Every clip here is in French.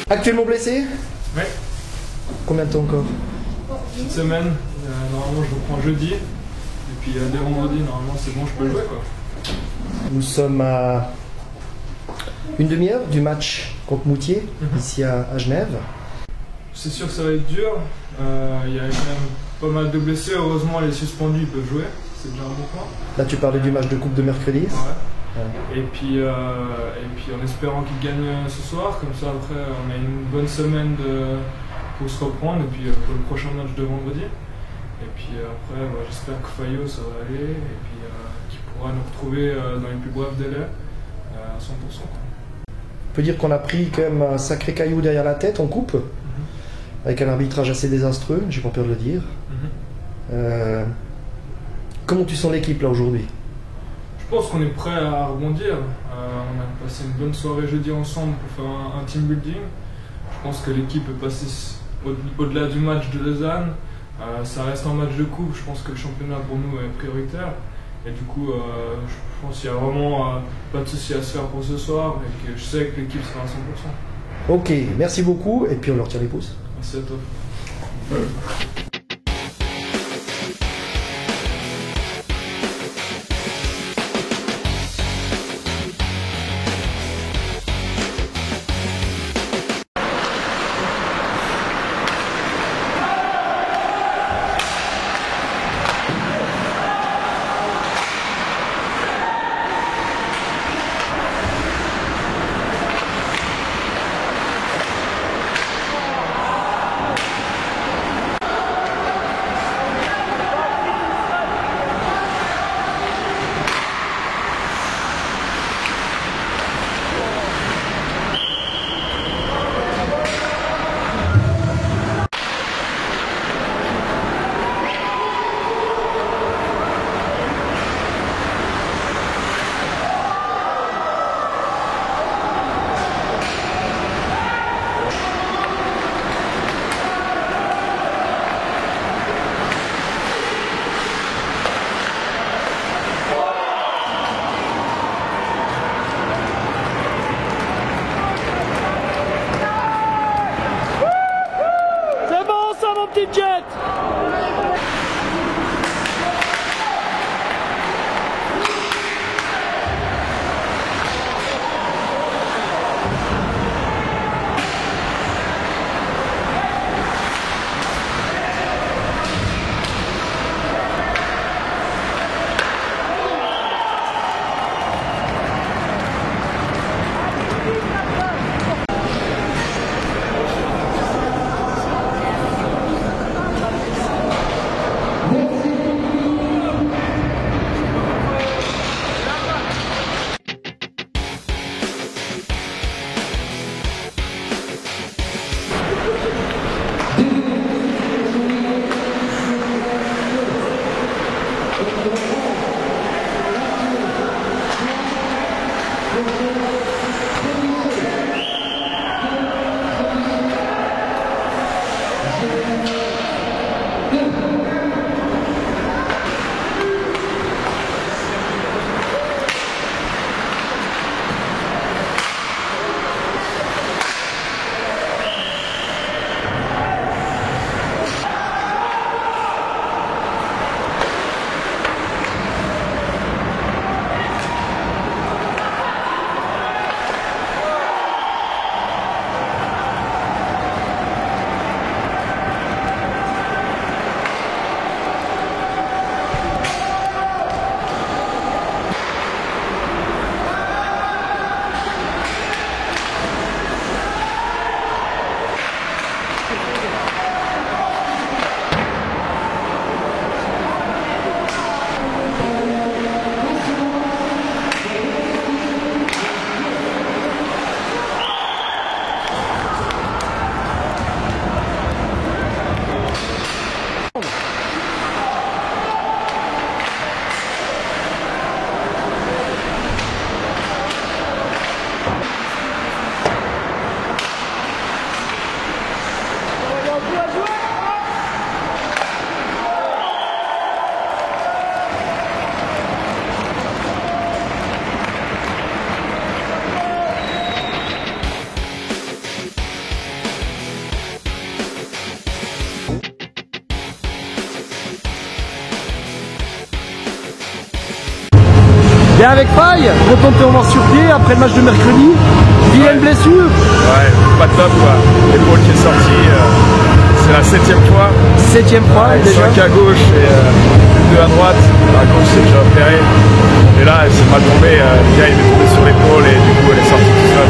Actuellement blessé? Ouais. Combien de temps encore? Une semaine. Normalement je reprends jeudi. Et puis dès vendredi, normalement c'est bon, je peux jouer quoi. Nous sommes à une demi-heure du match contre Moutier, ici à Genève. C'est sûr que ça va être dur. Il y a quand même pas mal de blessés. Heureusement les suspendus ils peuvent jouer. C'est déjà un bon point. Là tu parlais du match de coupe de mercredi. Ouais. Et puis en espérant qu'ils gagnent ce soir, comme ça après on a une bonne semaine pour se reprendre et puis pour le prochain match de vendredi. Et puis après j'espère que Fayot ça va aller et puis qu'il pourra nous retrouver dans les plus brefs délais à 100%. On peut dire qu'on a pris quand même un sacré caillou derrière la tête en coupe, avec un arbitrage assez désastreux, j'ai pas peur de le dire. Comment tu sens l'équipe là aujourd'hui? Je pense qu'on est prêt à rebondir. On a passé une bonne soirée jeudi ensemble pour faire un team building. Je pense que l'équipe est passée au-delà du match de Lausanne. Ça reste un match de coupe. Je pense que le championnat pour nous est prioritaire. Et du coup, je pense qu'il n'y a vraiment pas de souci à se faire pour ce soir et que je sais que l'équipe sera à 100%. Ok, merci beaucoup et puis on leur tire les pouces. Merci à toi. Bien avec Faye, content de te revoir sur pied après le match de mercredi. Vilaine blessure. Ouais, pas top quoi. L'épaule qui est sortie, c'est la 7e fois. 7e fois déjà. 5 à gauche et 2 à droite. À gauche c'est déjà opéré. Et là, c'est mal tombé. Le gars il est tombé sur l'épaule et du coup elle est sortie tout seul.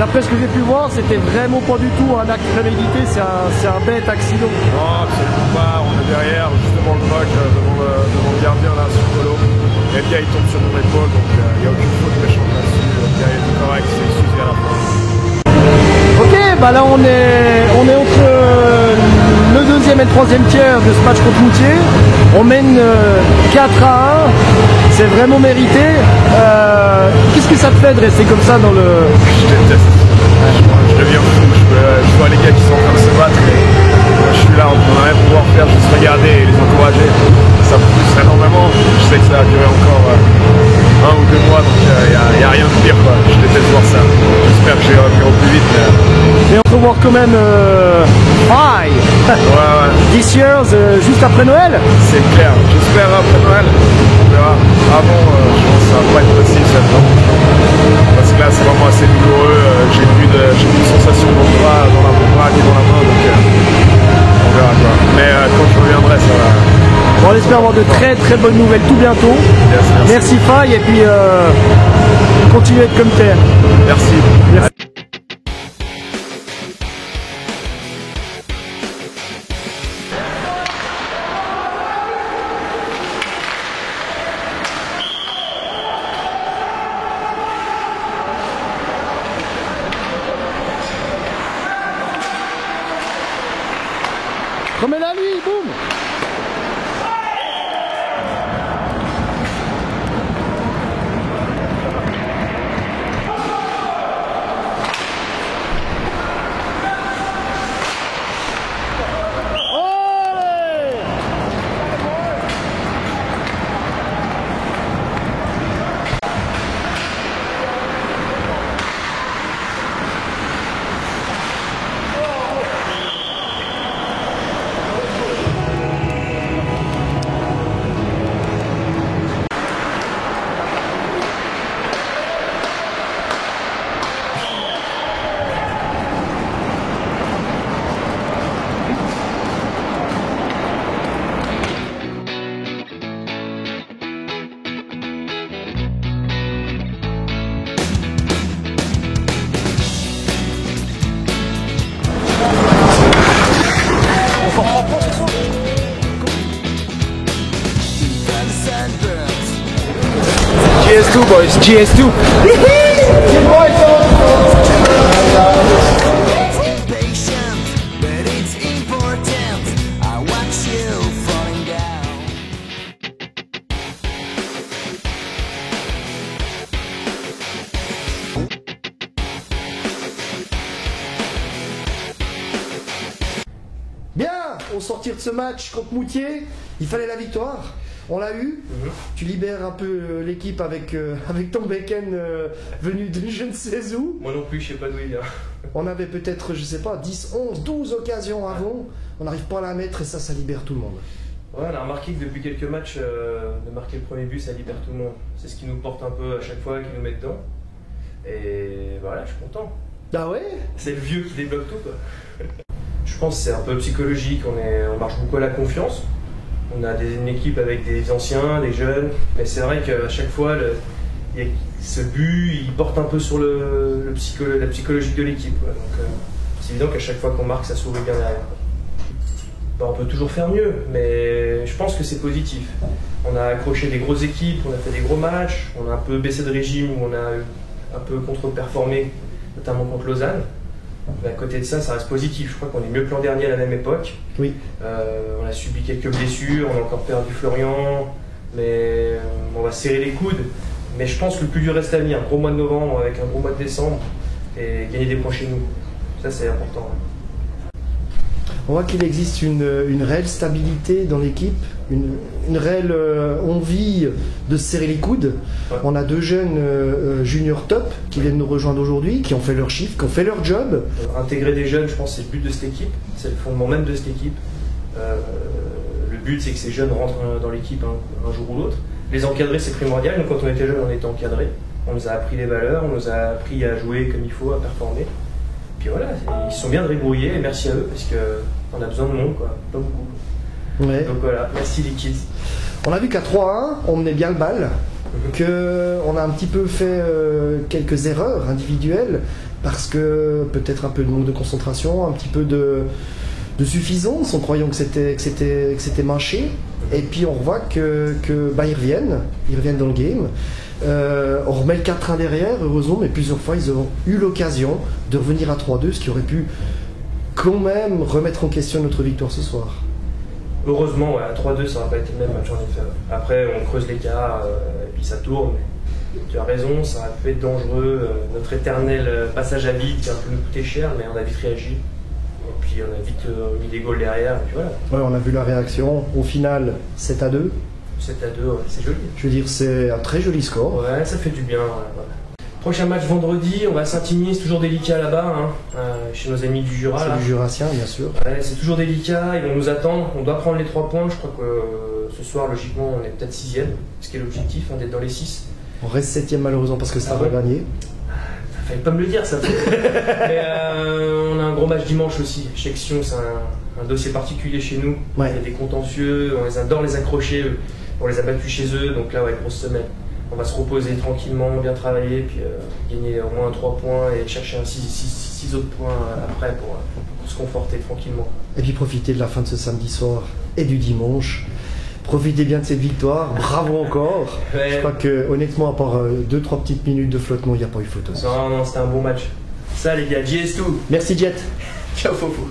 D'après ce que j'ai pu voir, c'était vraiment pas du tout un acte prémédité, c'est un bête accident. Non, absolument pas. On est derrière, justement le puck devant le gardien là sur le polo. Et le gars il tombe sur mon épaule, donc il n'y a aucune faute méchante là-dessus. Le gars il est tout correct, c'est excusé à la fin. Ok, bah là on est entre le deuxième et le troisième tiers de ce match contre Moutier. On mène 4 à 1, c'est vraiment mérité. Qu'est-ce que ça te fait de rester comme ça dans le... Je déteste. Je deviens fou. Je vois les gars qui sont en train de se battre et moi, je suis là, on n'a rien pouvoir faire, juste regarder et les encourager. Ça me frustre énormément. Je sais que ça va durer encore 1 ou 2 mois, donc il n'y a rien de pire quoi. Je déteste voir ça. J'espère que j'ai repris au plus vite. Mais on peut voir quand même high Ouais. this year, juste après Noël. C'est clair. J'espère après Noël. On verra. Avant, je pense que ça va pas être possible cette fois. Parce que là, c'est vraiment assez douloureux. J'ai plus de sensation dans le bras, dans l'avant-bras ni dans la main, donc on verra quoi. Mais quand je reviendrai, ça va. Bon, on espère avoir de très très bonnes nouvelles tout bientôt. Merci Faye et puis continue à être comme t'es. Merci. Remets-la lui, boum. GS2 boys, GS2. Bien, au sortir de ce match contre Moutier, il fallait la victoire. On l'a eu. Tu libères un peu l'équipe avec ton Bacon venu de je ne sais où. Moi non plus, je sais pas d'où il vient. On avait peut-être, je sais pas, 10, 11, 12 occasions avant. On n'arrive pas à la mettre et ça libère tout le monde. Ouais, on a remarqué que depuis quelques matchs, de marquer le premier but, ça libère tout le monde. C'est ce qui nous porte un peu à chaque fois, qui nous met dedans. Et voilà, je suis content. Ah ouais? C'est le vieux qui débloque tout, quoi. Je pense que c'est un peu psychologique, on marche beaucoup à la confiance. On a une équipe avec des anciens, des jeunes, mais c'est vrai qu'à chaque fois, ce but, il porte un peu sur la psychologie de l'équipe. Donc c'est évident qu'à chaque fois qu'on marque, ça sourit bien derrière. Ben, on peut toujours faire mieux, mais je pense que c'est positif. On a accroché des grosses équipes, on a fait des gros matchs, on a un peu baissé de régime, on a un peu contre-performé, notamment contre Lausanne. Mais à côté de ça, ça reste positif. Je crois qu'on est mieux que l'an dernier à la même époque. Oui. On a subi quelques blessures, on a encore perdu Florian, mais on va serrer les coudes. Mais je pense que le plus dur reste à venir. Un gros mois de novembre avec un gros mois de décembre et gagner des points chez nous. Ça, c'est important. On voit qu'il existe une réelle stabilité dans l'équipe, une réelle envie de se serrer les coudes. Ouais. On a 2 jeunes juniors top qui viennent nous rejoindre aujourd'hui, qui ont fait leur chiffre, qui ont fait leur job. Intégrer des jeunes, je pense, c'est le but de cette équipe. C'est le fondement même de cette équipe. Le but, c'est que ces jeunes rentrent dans l'équipe un jour ou l'autre. les encadrer, c'est primordial. Donc quand on était jeunes, on était encadrés. On nous a appris les valeurs, on nous a appris à jouer comme il faut, à performer. Puis voilà, ils se sont bien débrouillés et merci à eux parce qu'on a besoin de monde, quoi. Pas beaucoup. Ouais. Donc voilà, merci les kids. On a vu qu'à 3-1, on menait bien le bal, qu'on a un petit peu fait quelques erreurs individuelles parce que peut-être un peu de manque de concentration, un petit peu de suffisance en croyant que c'était mâché. Et puis on voit que ils reviennent dans le game. On remet le 4-1 derrière, heureusement, mais plusieurs fois ils ont eu l'occasion de revenir à 3-2, ce qui aurait pu quand même remettre en question notre victoire ce soir. Heureusement, ouais, à 3-2, ça n'aurait pas été le même match en effet. Après, on creuse l'écart et puis ça tourne. Mais tu as raison, ça aurait pu être dangereux. Notre éternel passage à vide qui a un peu nous coûté cher, mais on a vite réagi. Et puis on a vite mis des goals derrière. Et puis voilà. Ouais, on a vu la réaction. Au final, 7-2. 7-2, ouais, c'est joli. Je veux dire, c'est un très joli score. Ouais, ça fait du bien. Ouais. Prochain match vendredi, on va à Saint-Igny, c'est toujours délicat là-bas, hein, chez nos amis du Jura. C'est là. du Jurassien, bien sûr. Ouais, c'est toujours délicat, ils vont nous attendre, on doit prendre les 3 points. Je crois que ce soir, logiquement, on est peut-être 6ème, ce qui est l'objectif, hein, d'être dans les 6. On reste 7ème malheureusement parce que ça va bon gagner. Fallait pas me le dire ça. Mais on a un gros match dimanche aussi. Chez Xion, c'est un dossier particulier chez nous. Ouais. Il y a des contentieux, on les adore les accrocher, on les a battus chez eux, donc là, ouais, grosse semaine. On va se reposer tranquillement, bien travailler, puis gagner au moins 3 points et chercher 6 autres points après pour se conforter tranquillement. Et puis profiter de la fin de ce samedi soir et du dimanche. Profitez bien de cette victoire, bravo encore. Ouais. Je crois que honnêtement, à part 2-3 petites minutes de flottement, il n'y a pas eu photo. Non, c'était un bon match. Ça les gars, JS2. Merci Jet. Ciao Fofo.